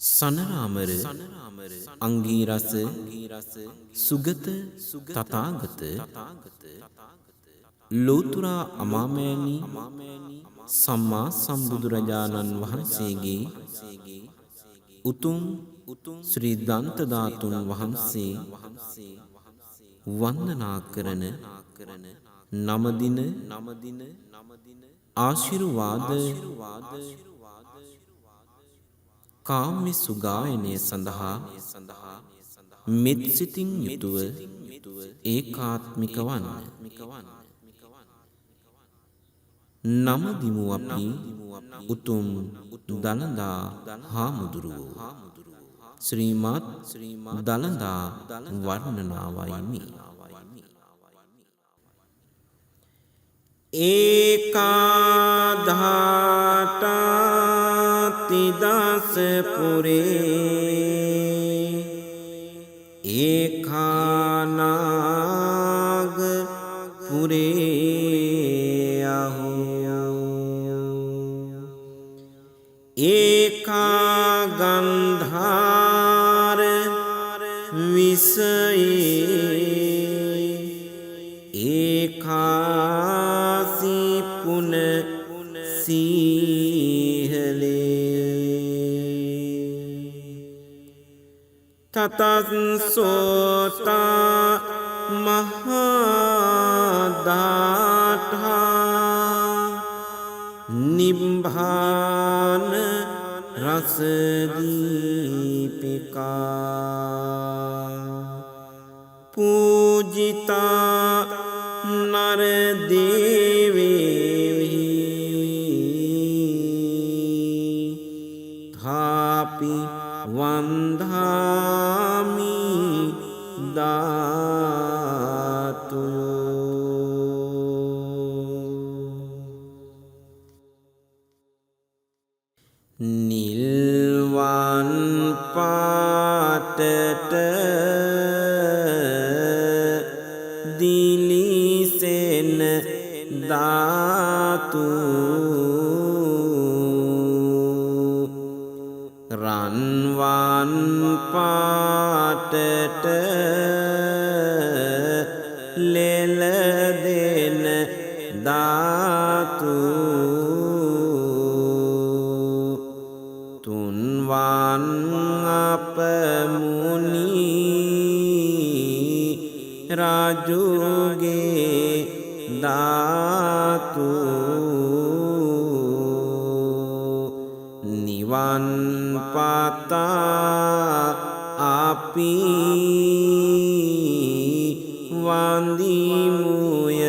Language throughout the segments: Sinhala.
සනරාමර අංගීරස සුගත තථාගත ලෝතුරා අමාමෑණී සම්මා සම්බුදුරජාණන් වහන්සේගේ උතුම් ශ්‍රී දන්ත ධාතුන් වහන්සේ වන්දනා කරන නමදින ආශිර්වාද කාම්‍ය සුගායනය සඳහා මෙත් සිතින් යුතුව ඒකාත්මික වන්න. නමදිමු අපි උතුම් දළදා හාමුදුරුවෝ ශ්‍රීමත් දළදා වර්ණනාවයිමි. ඒකාධාතාතිදස පුරේ ඒකානාග පුරේ අහෝ ඒකාගන්ධාර විසයේ ඒකාසිපුන සීහලේ තතස්සෝතා මහදාඨා නිබ්බාන රසදීපිකා පූජිතා නරදේවේහි ධාපි වන්දාමි දාතුයෝ නිල්වන් පාටට දිලිසෙන ධාතු රන්වන් පාටට ලෙලදෙන ධාතු තුන්වන් අපමුණි රාජුගේ ධාතු නිවන් පතා අපි වන්දිමුය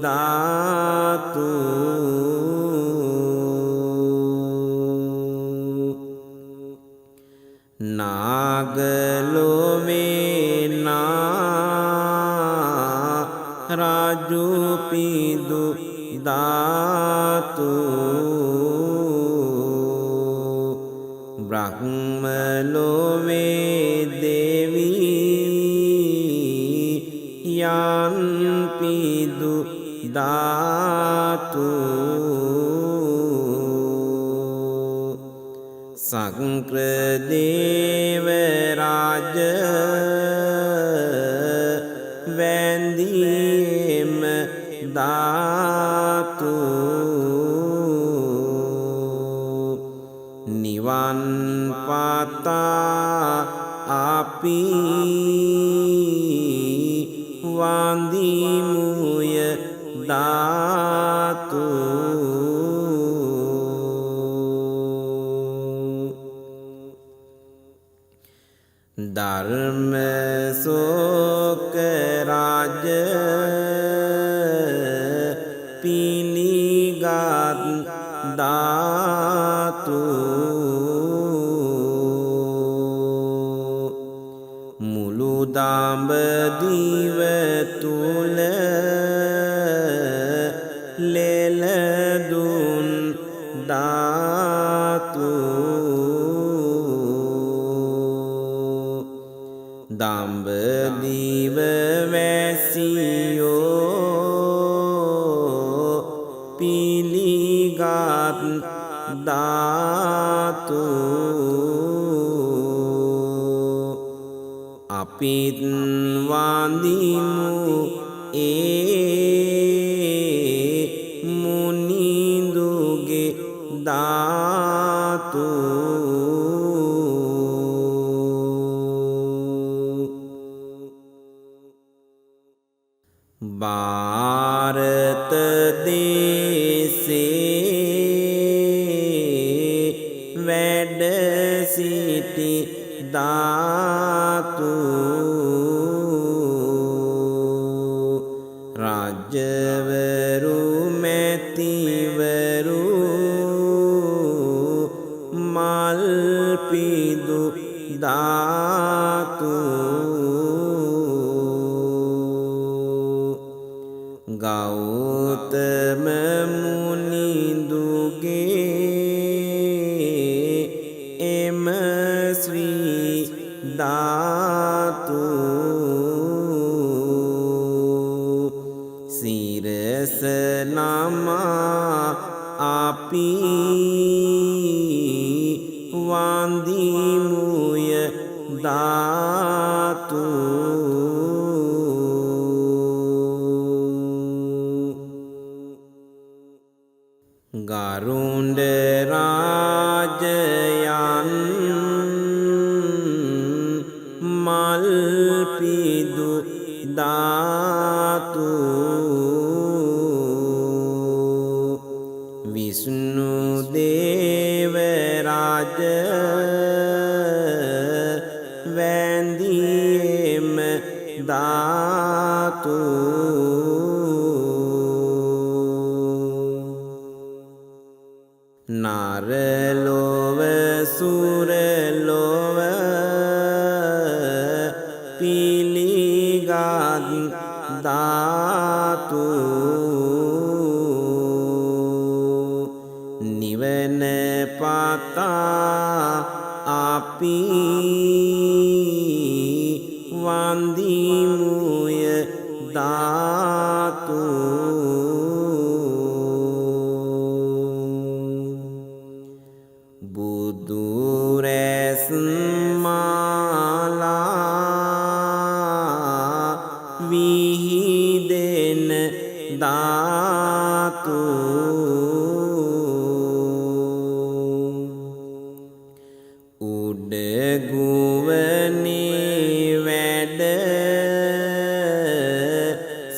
ධාතු නාගලොවේ රාජු පිදු ධාතු බ්‍රහ්මලොවේ දෙවී යන් පිදු ධාතු සංක්‍රදේව රාජ වැන්දීම ධාතු නිවන් පතා අපි වන්දිමුය ධාතු ධර්ම සෝක රාජ පිළිගත් ධාතු මුළු දඹදිව තුල ලෙලදුන් ධාතු දඹදිව වැසියෝ පිළි ධාතු අපිත් වඳිමු ඒ මුනිඳුගේ ධාතු භාරත දේශේ වැඩ සිටි ධාතු රජවරු මැතිවරු මල් පිදු ධාතු ගෞතම මුනිඳුගේ එම ශ්‍රී ධාතු සිරස නමා අපි වඳිමුය ධාතු ගරුණ්ඩ රාජයන් මල් පිදු ධාතු විෂ්ණු දේව රාජ වැඳියේම ධාතු නරලොව සුරලොව පිළිගත් ධාතු නිවන පතා අපි වඳිමුය ධාතු බුදුරැස් මාලා විහිදෙන ධාතු උඩගුවනේ වැඩ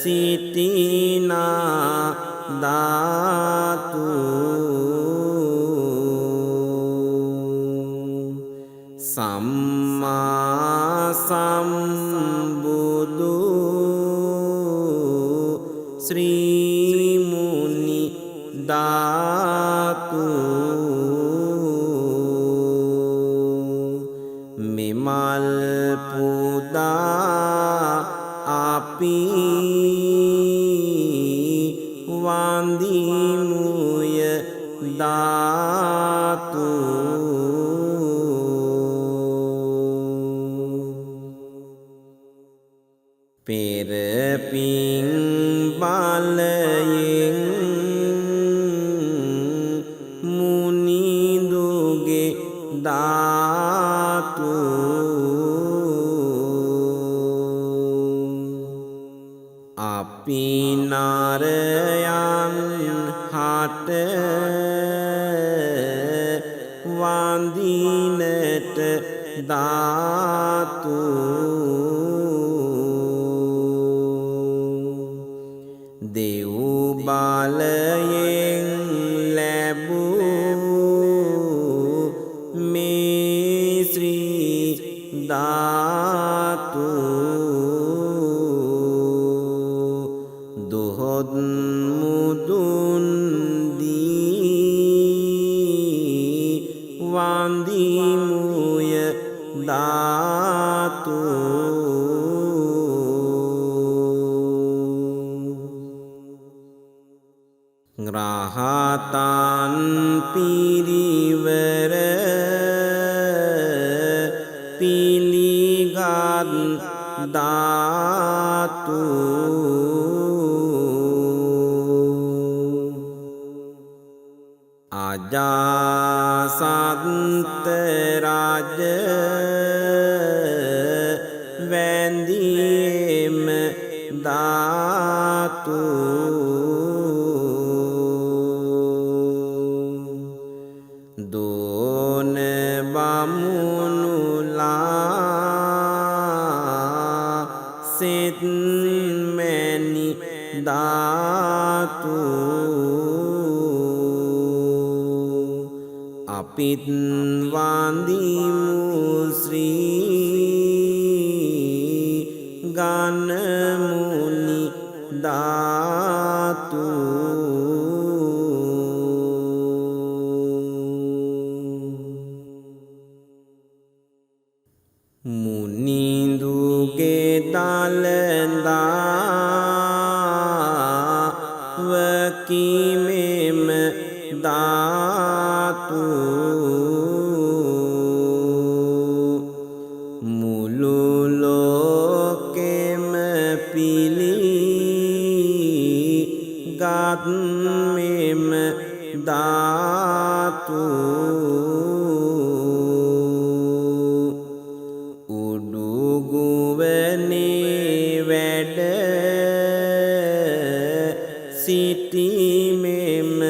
සිටිනා ධාතු සම්මා සම්බුදු ශ්‍රී මුනි ධාතු මෙමල් පුදා අපි වඳිමුය ධාතු පෙර පින් බලයෙන් මුනිඳුගේ ධාතු අපි නරයන් හට වඳිනට ධාතු දෙව් බලයෙන් ලැබූ මේ ශ්‍රී ධාතු දොහොත් මුදුන් දී වඳිමුය ධාතු රහතන් පිරිවර පිළිගත් ධාතු අජාසත් රාජ බමුණුලා සෙත් මැණි ධාතු අපිත් වන්දිමු ශ්‍රී ගණමුනි ධාතු මුනිඳුගේ දළදා වකිමෙම ධාතු මුළු ලෝකෙම පිළිගත් මෙම ධාතු උඩුගුවනේ වැඩ සිටිමෙම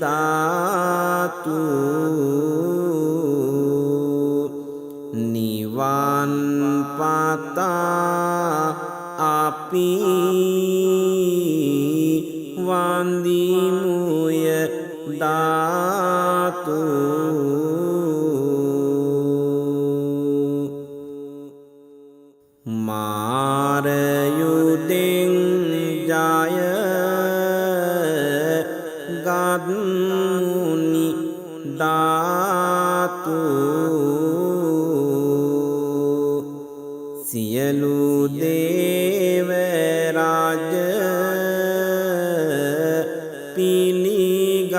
ධාතු නිවන් පතා අපි වන්දිමුය ධාතු මාරයුදෙන් ජය ගත්මුනි ධාතු සියලු දේව රාජ පිළිගත්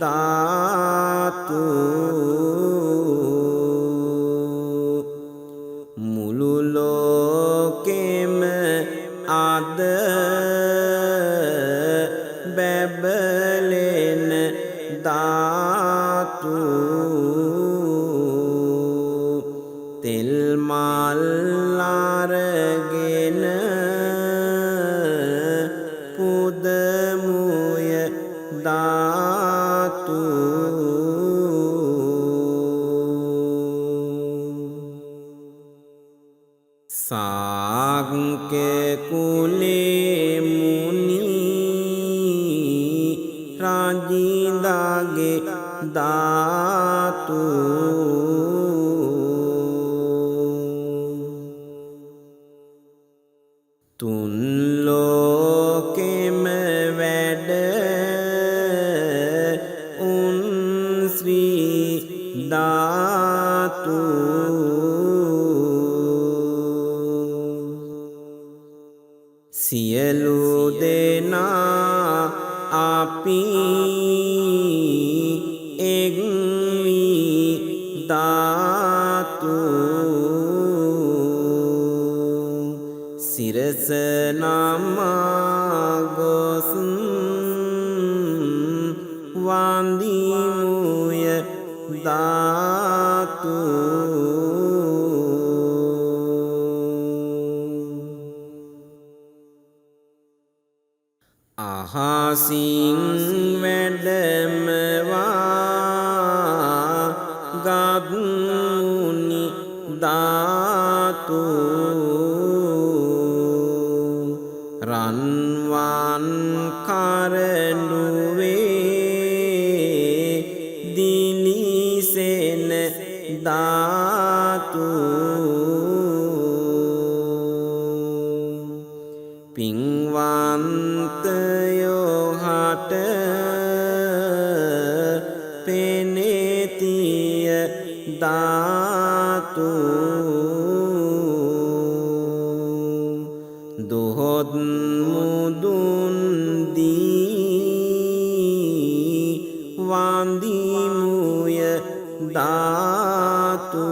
ධාතු මුළු ලෝකෙම අද බැබලෙන ධාතු තෙල් මල් අරගෙන පුදමුය ධාතු සාංඛ්‍ය කුලේ මුනි රාජින්දාගේ ධාතු තුන් ලෝකෙම වැඩ උන් ශ්‍රී ධාතු සියලු දෙනා අපි එක් වී ධාතු සිරස නමා ගොස් වන්දිමුය ධාතු අහසින් වැඩමවා ගත්මුනි ධාතු රන්වන් කරඬුවේ දිලිසෙන ධාතු පින්වන්තයෝ හට පෙනෙතිය ධාතු දොහොත් මුදුන් දී වන්දිමුය ධාතු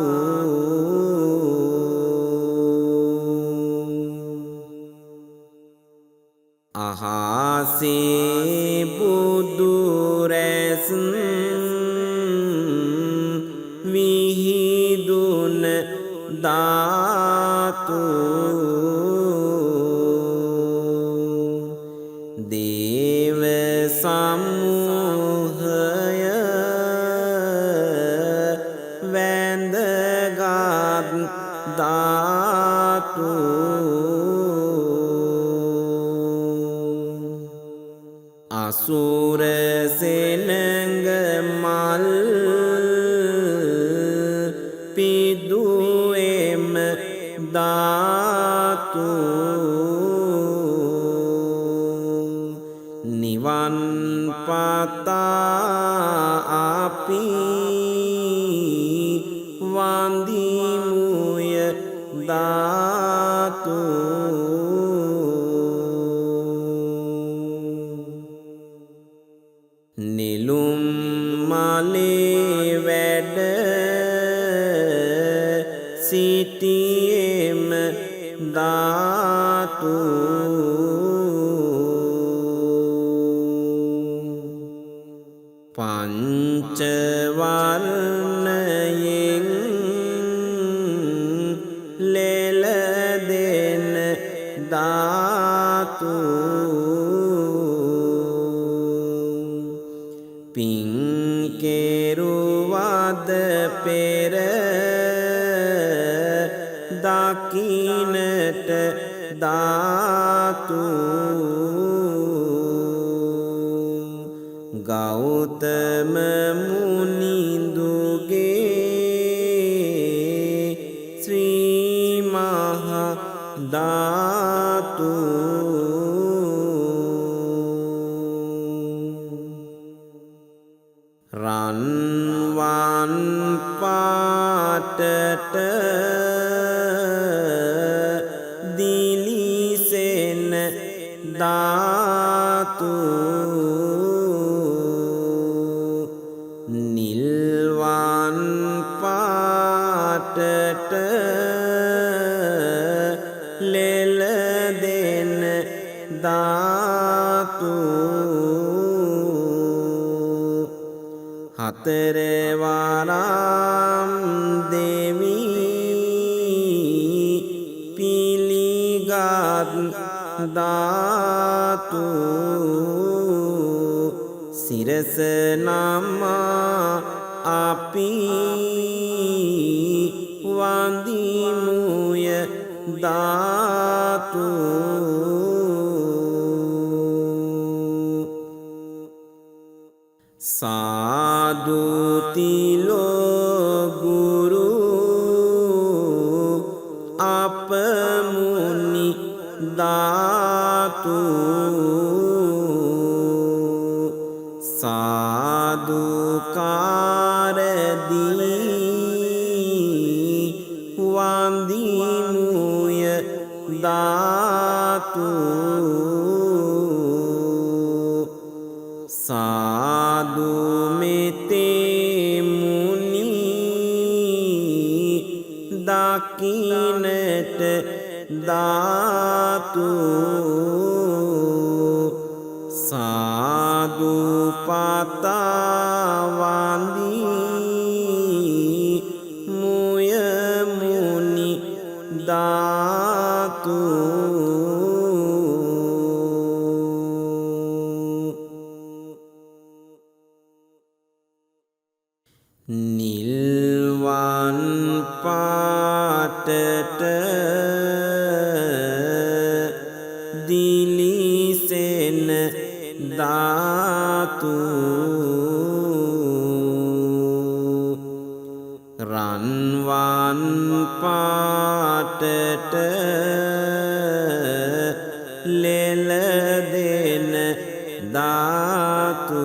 අහසේ බුදු රැස් විහිදුන ධාතු දේව සමූහය අසුර සෙනඟ මල් පිදුවෙම ධාතු නිවන් පතා අපි වන්දිමුය ධාතු නිලුම් මලේ වැඩ සිටියෙම ධාතු පංච වර්ණයෙන් ලෙලදෙන ධාතු පින් කෙරුවද පෙර දකින්නට ධාතු ගෞතම මුනිඳුගේ ශ්‍රී මහා ධාතු රන්වන් පාටට දිලිසෙන ධාතු නිල්වන් පාටට ලෙලදෙන ධාතු හතරවරම් දෙවි පිළිගත් ධාතු සිරස නමා අපි වන්දිමුය ධාතු සාදුතිලෝ ගුරු අපමුනි ධාතු සාදුකාරදී වන්දිමුය ධාතු සාදු මෙතේ මුනි දකින්නට ධාතු සාදු පතා වන්දි මුය මුනි ධාතු නිල්වන් පාටට දිලිසෙන ධාතු රන්වන් පාටට ලෙලදෙන ධාතු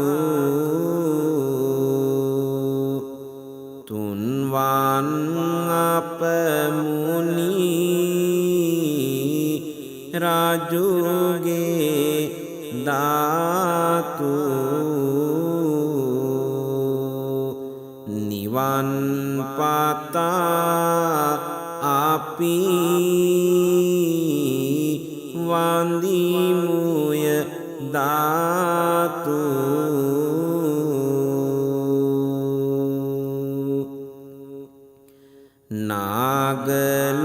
තුන්වන් අපමුනි රාජුගේ ධාතු නිවන් පතා අපි වන්දිමුය ධාතු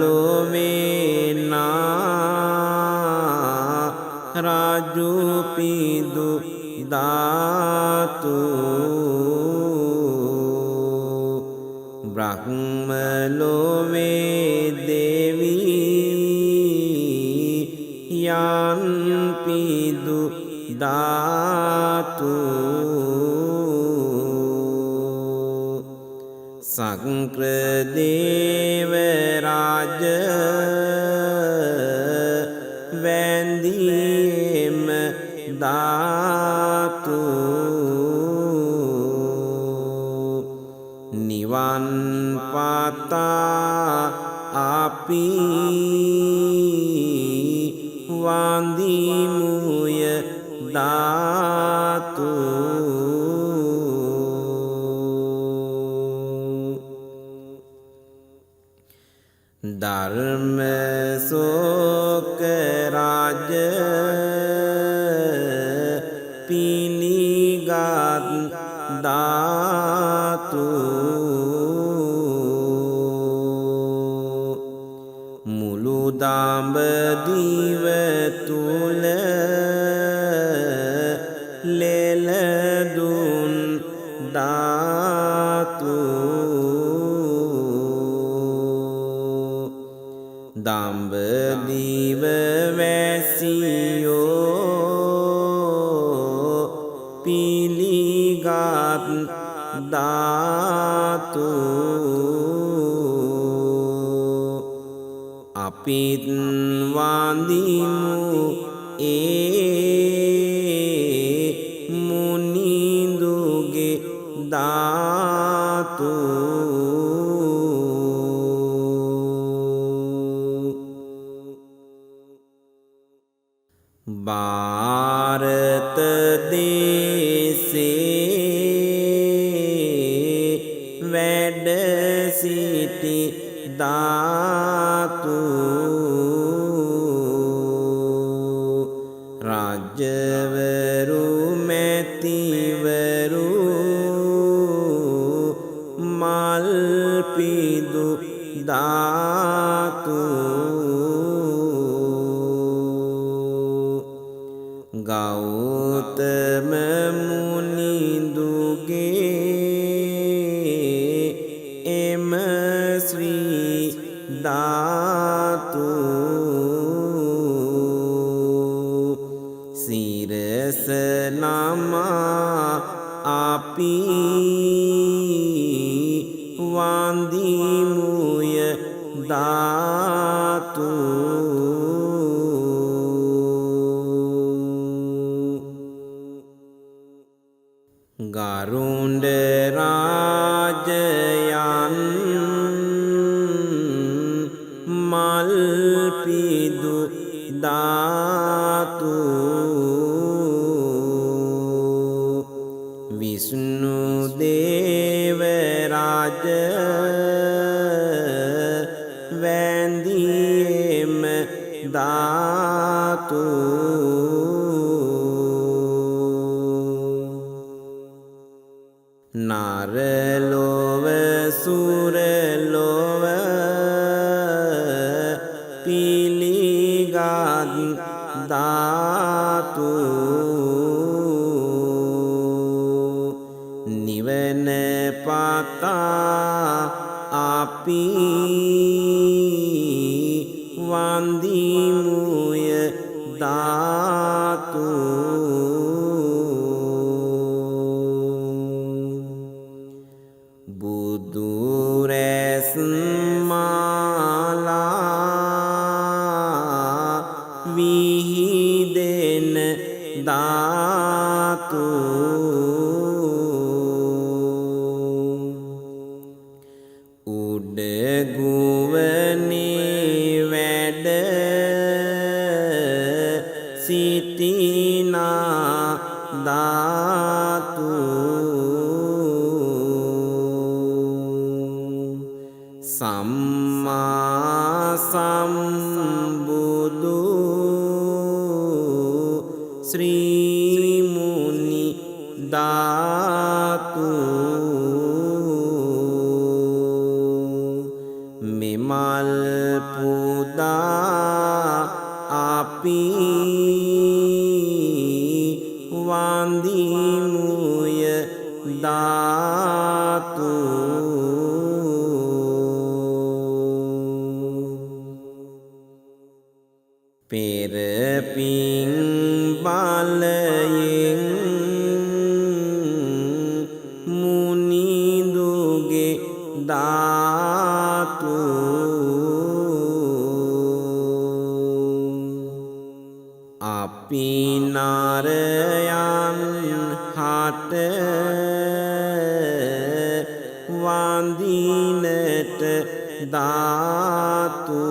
නාගලොවේ නා රාජු පිදු ධාතු බ්‍රහ්මලොවේ දෙවි යන් පිදු ධාතු සක්‍ර දේව රාජ වැඳීම ධාතු නිවන් පතා අපි වන්දිමුය ධාතු ධර්ම සෝක රාජ පිළිගත් ධාතු මුළු දඹදිව තුල ලෙලදුන් ධාතු දඹදිව වැසියෝ පිළිගත් ධාතු අපිත් වන්දිමු මුනිඳුගේ ධාතු භාරත දේශේ වැඩ සිටි ධාතු රජවරු මැතිවරු මල් පිදු ධාතු ගෞතම මුනිඳුගේ එම ශ්‍රී ධාතු සිරස නමා අපි වන්දිමුය ධාතු ගරුණ්ඩ රාජයන් මල් පිදු ධාතු විෂ්ණු දේව රාජ වැඳීම ධාතු නරලොව සුරලොව පිළිගත් ධාතු නිවන පතා අපි වන්දිමුය ධාතු බුදුරැස් මාලා විහිදෙන ධාතු උඩගුවනේ වැඩ සිටිනා ධාතු සම්මා සම්බුදු ශ්‍රී මුනි ධාතු මෙමල් පුදා අපි වන්දිමුය ධාතු පෙර පින් බලයෙන් මුනිදුගේ ධාතු අපි නරයන් හට වඳිනට ධාතු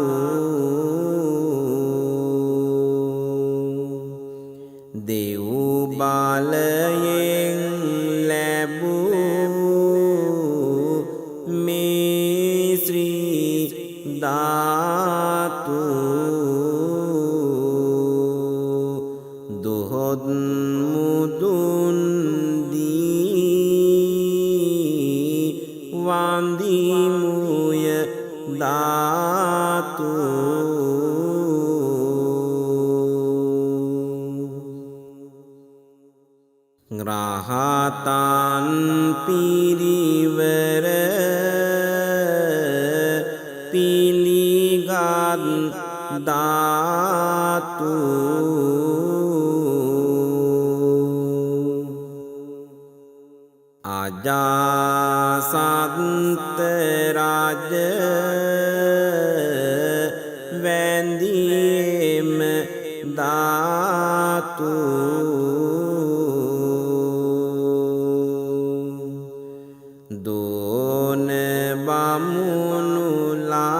දෙව් බලයෙන් ලැබූ මේ ශ්‍රී ධාතු දොහොත් මුදුන් දී වඳිමුය ධාතු රහතන් පිරිවර පිළිගත් ධාතු අජාසත් රාජ වැඳීම ධාතු දෝන බමුණුලා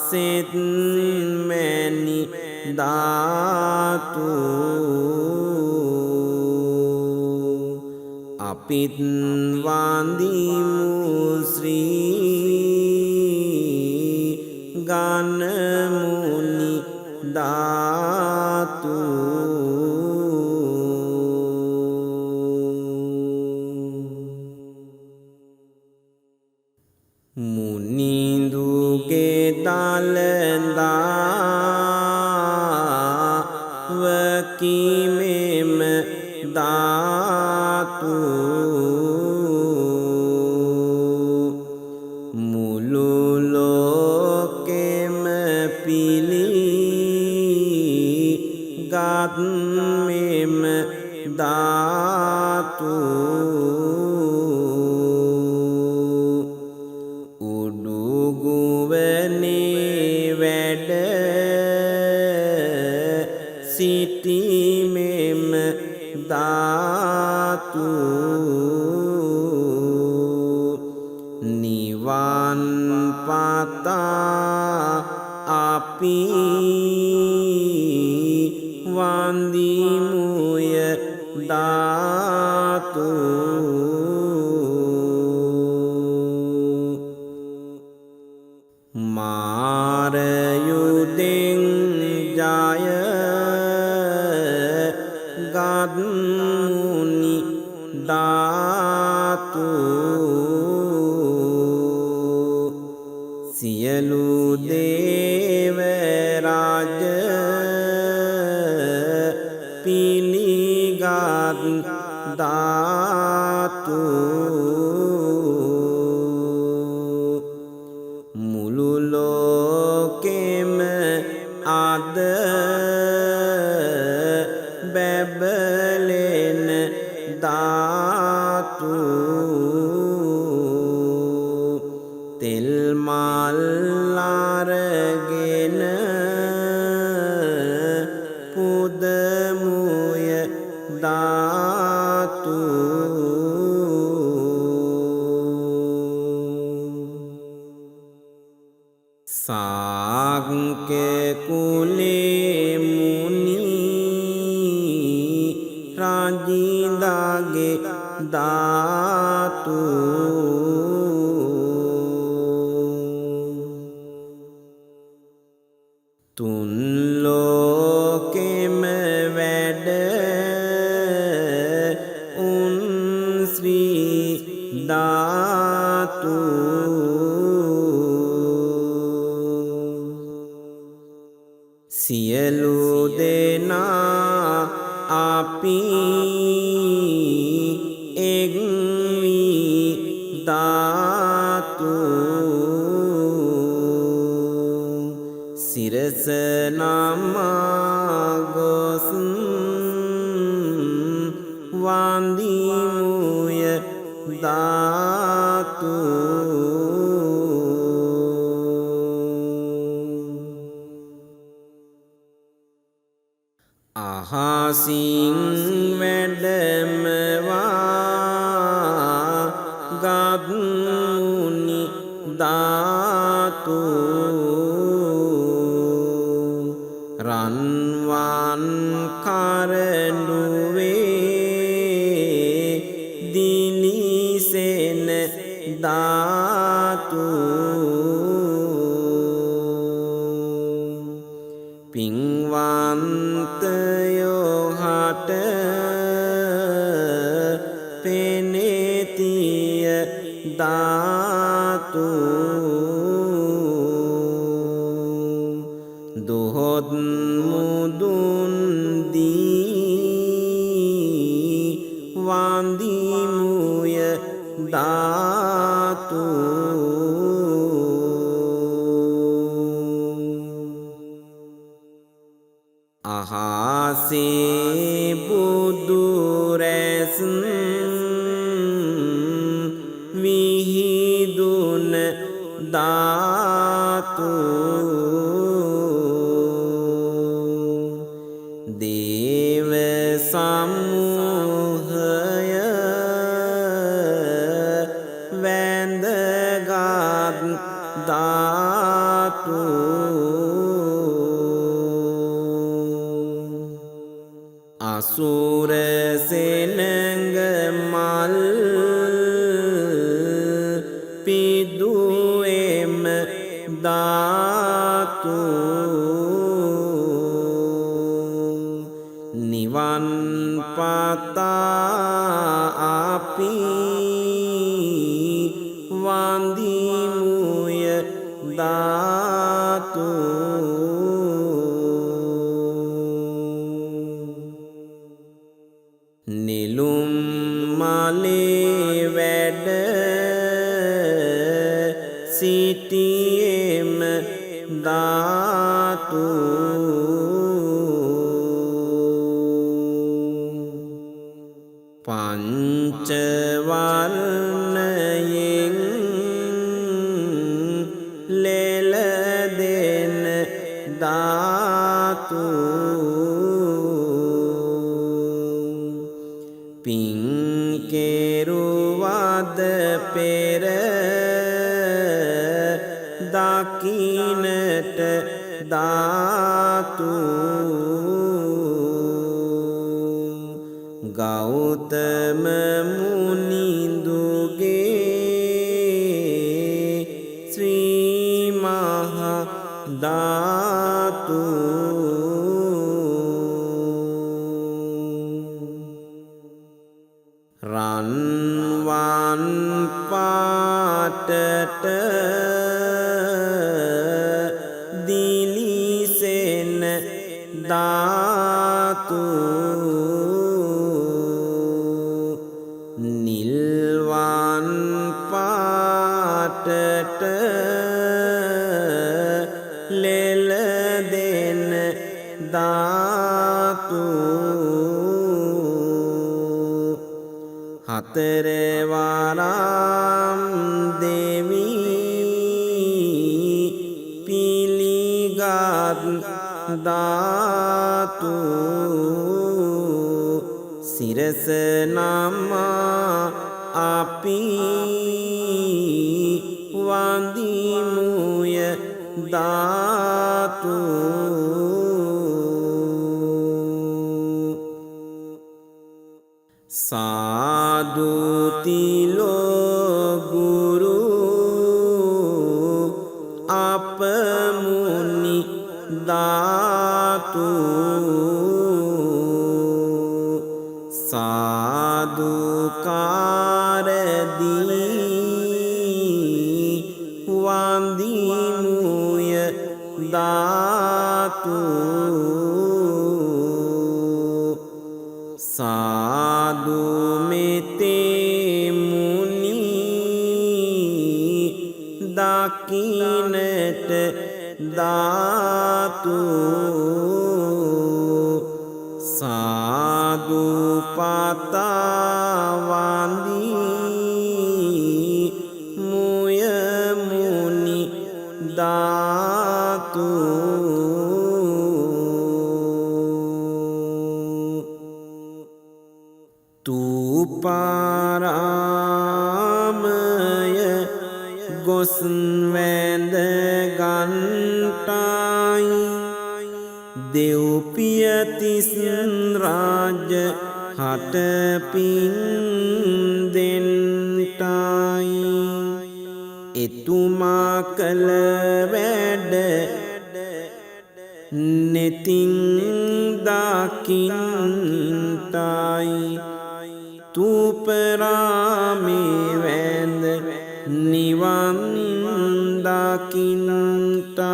සෙත් මැණි ධාතු අපිත් වඳිමු ශ්‍රී ගණමුනි ධාතු මුනිඳුගේ දළදා වකිමෙම ධාතු මුළු ලෝකෙම පිළිගත් මෙම ධාතු උඩුගුවනේ වැඩ සිටිමෙම ධාතු නිවන් පතා අපි වඳිමුය ධාතු මාරයුදෙන් ජය ගත්මුනි ධාතු සියලු දේව රාජ පිළිගත් ධාතු මුළු ලෝකෙම අද බැබලෙන ධාතු තෙල් මල් අරගෙන පුදමුය ධාතු සාංඛ්‍ය කුලේ මුනි රාජින්දාගේ ධාතු තුන් ලෝකෙම වැඩ උන් ශ්‍රී ධාතු සියලු දෙනා අපි එක් වී ධාතු සිරස නමා අහසින් වැඩමවා ගත් මුනි ධාතු රන්වන් කරඬුවේ දිලිසෙන ධාතු පින්වන්තයෝ හට පෙනෙතිය ධාතු දොහොත් මුදුන් දී වන්දිමුය ධාතු අහසේ බුදු රැස් විහිදුන ධාතු දේව සමූහය වැඳගත් ධාතු අසුර සෙනඟ මල් පිදුවෙම ධාතු නිවන් පතා අපි වන්දිමුය ධාතු නිලුම් මලේ වැඩ සිටියෙම ධාතු පංච වර්ණයෙන් ලෙලදෙන ධාතු පින් කෙරුවද පෙර දකින්නට ධාතු ගෞතම මුනිඳුගේ ශ්‍රී මහා ධාතු රන්වන් පාටට දිලිසෙන ධාතු නිල්වන් පාටට ලෙලදෙන ධාතු හතරවරම් දෙවි පිළිගත් ධාතු සිරස නමා අපි වන්දිමුය ධාතු සාදුතිලෝ ගුරු අපමුනි ධාතු සාදුකාරදී වන්දිමුය ධාතු සාදු මෙතේ මුනි දකින්නට ධාතු සාදු පතා වන්දි මුය මුනි ධාතු ගොස් වැඳ ගන්ටයි දෙව්පිය තිස් රාජ හට පින් දෙන්ටයි එතුමා කළ වැඩ නෙතින් දකින්ටයි තුපරාමේ වැඳ නිවන් දකින්ටයි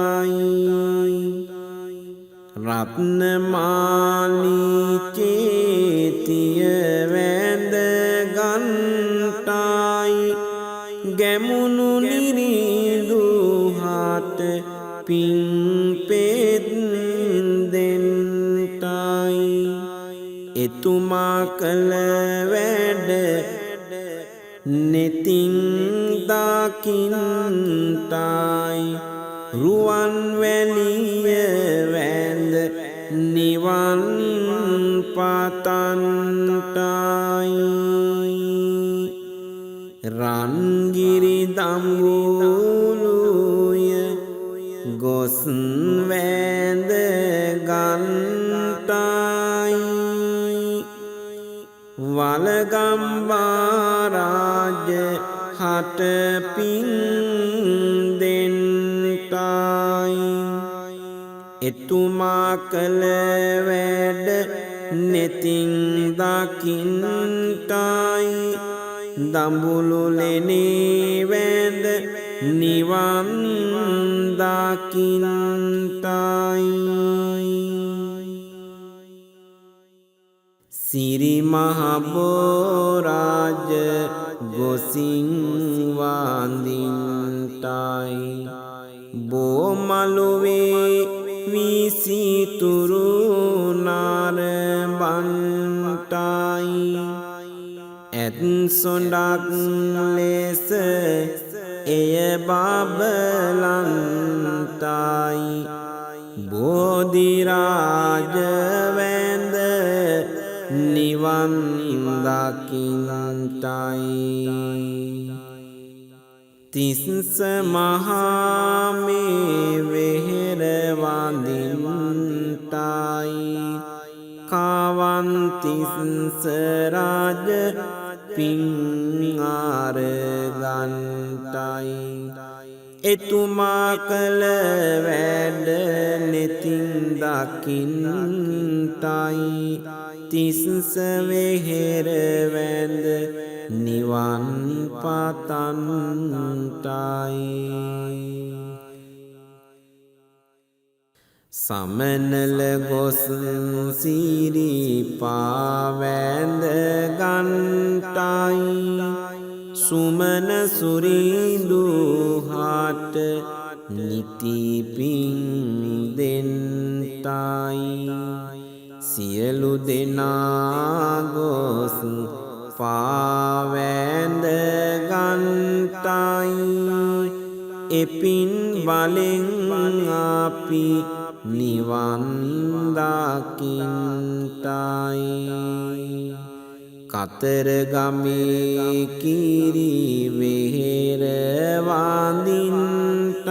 රත්නමාලී චේතිය වැඳ ගන්ටයි ගැමුණු නිරිඳුහට පින් පෙත් දෙන්ටයි එතුමා කළ වැඩ නෙතින් දකින්ටයි රුවන්වැලිය වැඳ නිවන් පතන්ටයි රන්ගිරි දඹුලුය ගොස් වැඳ ගන්ටයි වලගම්බා රාජ හට පින් දෙන්ටයි එතුමා කළ වැඩ නෙතින් දකින්ටයි දඹුලුලෙනේ වැඳ නිවන් දකින්ටයි සිරි මහබෝරාජ ගොසින් වඳින්ටයි බෝමළුවේ විසිතුරු නාරබන්ටයි ඇත් සොඬක් ලෙස එය බබලන්ටයි බෝධිරාජ වැඳ නිවන් දකින්ටයි තිස්ස මහාමේ වෙහෙර වඳින්ටයි කාවන්තිස්ස රාජ පින් අරගන්ටයි එතුමා කළ වැඩ නෙතින් දකින්ටයි තිස්ස වෙහෙර වැඳ නිවන් පතන්ටයි සමනල ගොස් සිරිපා වැඳ ගන්ටයි සුමන සුරිඳුහට නිති පින් දෙන්ටයි සියලු දෙනා ගොස් පාවැඳ ගන්ටයි එපින් බලෙන් අපි නිවන් දකින්ටයි කතරගමේ කිරි වෙහෙර වඳින්ටයි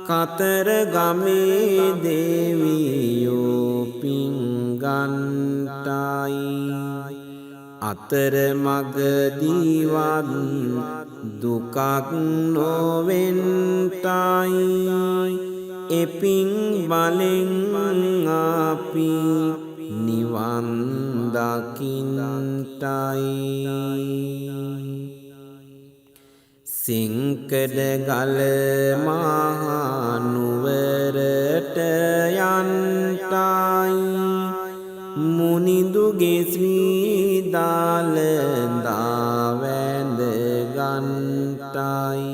කතරගමේ දෙවියෝ පින් ගන්ටයි අතරමගදීවත් දුකක් නොවෙන්ටයි එපින් බලෙන් අපි නිවන් දකින්ටයි සිංකඩගල මහනුවරට යන්ටයි මුනිඳුගේ ශ්‍රී දාලදා වැඳ ගන්ටයි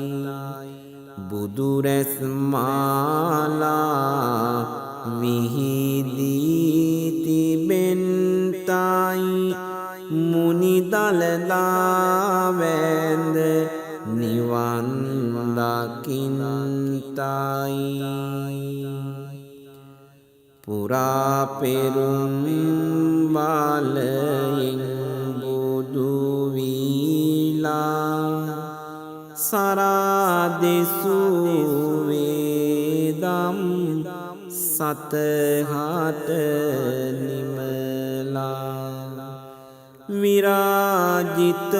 බුදුරැස් මාලා විහිදී තිබෙන්ටයි මුනිදලදා වැඳ නිවන් දකින්ටයි පුරා පෙරුම් බලයෙන් බුදු වීලා සරාදෙසු වේදම් සතහට නිමලා විරාජිත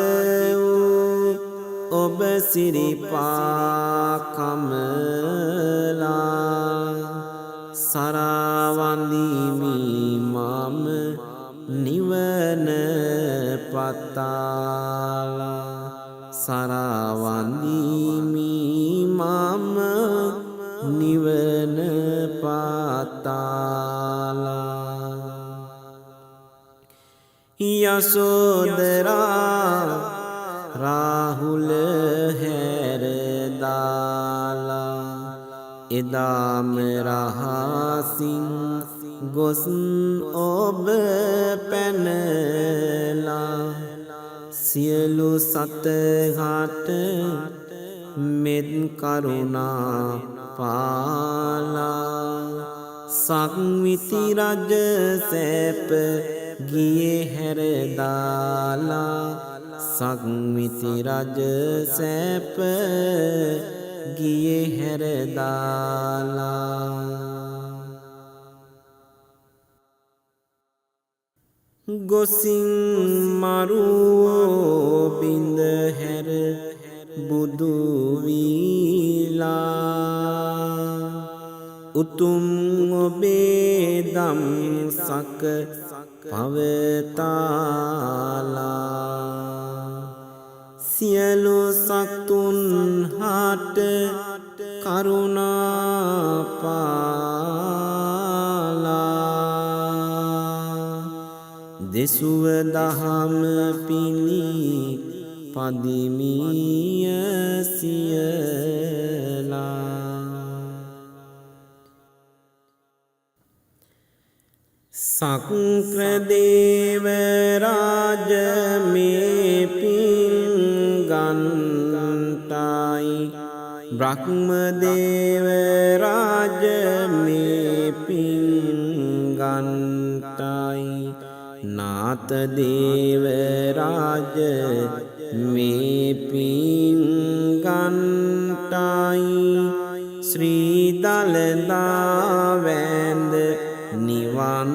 වූ ඔබ සිරිපා කමලා සරවන්දිමි මම නිවන පතාලා සරවන්දිමි මම නිවන පතාලා යසෝදරා රාහුල හැරදාලා එදාම රහසින් ගොස් ඔබ පැනලා සියලු සතහට මෙත් කරුණා පාලා සක්විති රජ සැප ගියේ හැරදාලා සක්විති රජ සැප ගියේ හැරදාලා ගොසින් මරුවෝ බිඳ හැර බුදු වීලා උතුම් ඔබේ දම් සක පවතාලා සියලු සතුන් හට කරුණා පාලා දෙසුව දහම පිණි පදිමිය සියලා සක්‍රදේව රාජ මේ පින් ගන්ටයි බ්‍රහ්මදේව රාජ මේ පින් ගන්ටයි නාතදේව රාජ මේ පින් ගන්ටයි ශ්‍රී දලදා වැඳ නිවන්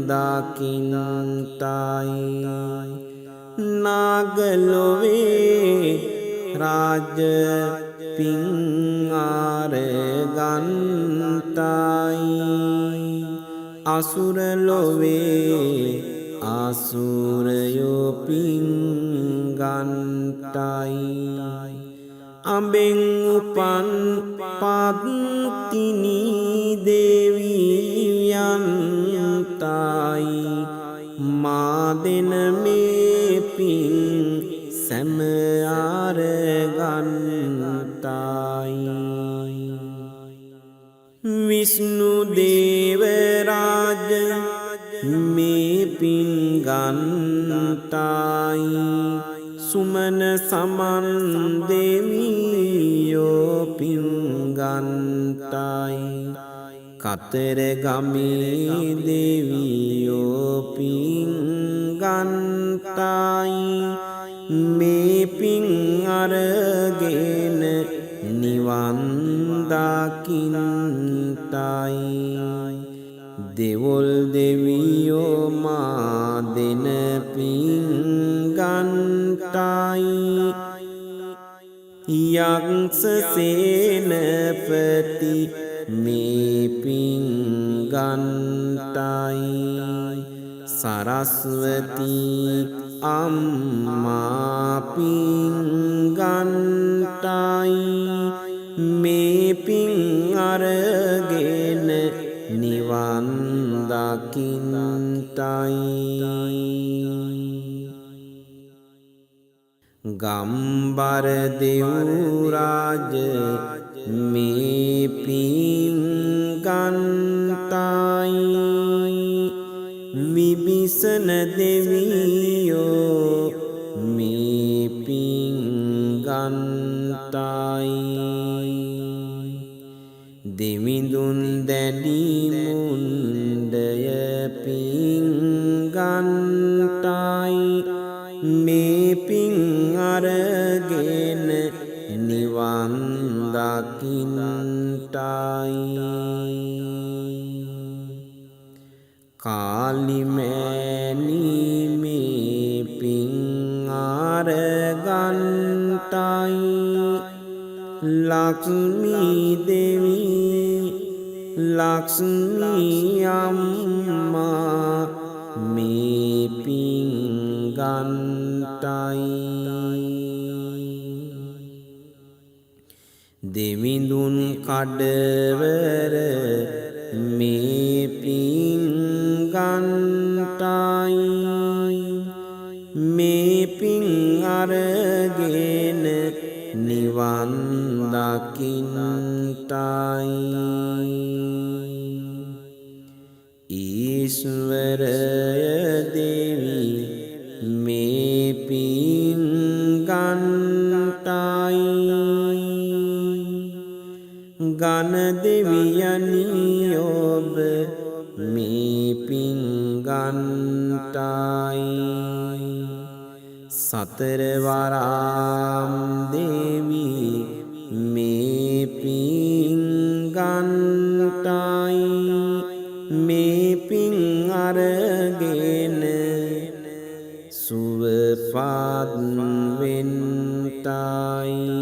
දකින්නටයි නාගලොවේ රාජ පින් ආරගන්ටයි අසුරලොවේ අසුරයෝ පින් ගන්ටයි අඹෙන් උපන් පත්තිනි දේවියන්ටයි මා දෙන මේ පින් සැම ආරගන්ටයි විෂ්ණු දේව රාජ මේ පින් ගන්ටයි සුමන සමන් දෙවියෝ පින් ගන්ටයි කතරගමේ දෙවියෝ පින් ගන්ටයි මේ පින් අරගෙන නිවන් දකින්නටයි දෙවොල් දෙවියෝ මා දෙන පින් ගන්ටයි යක්ෂ සේනපති මේ පින් ගන්ටයි සරස්වතී අම්මා පින් ගන්ටයි මේ පින් අරගෙන නිවන් දකින්නටයි ගම්බර දෙව් රාජ මේ පින් ගන්ටයි විභීෂණ දෙවියෝ මේ පින් ගන්ටයි දෙවිඳුන් දැඩි මුණ්ඩය පින් ගන්ටයි මේ පින් අරගෙන නිවන් දකින්ටයි කාලිමෑණී මේ පින් අරගන්ටයි ලක්ෂ්මී දෙවී ලක්ෂ්මී අම්මා මේ පින් ගන්ටයි දෙවිඳුන් කඩවර මේ පින් ගන්ටයි මේ පින් අරගෙන නිවන් දකින්ටයි ඊශ්වරය දෙවි මේ පින් ගන්ටයි ගණ දෙවියනි ඔබ මේ පින් ගන්ටයි සතරවරම් දෙවි මේ පින් ගන්ටයි මේ පින් අරගෙන සුවපත් වෙන්ටයි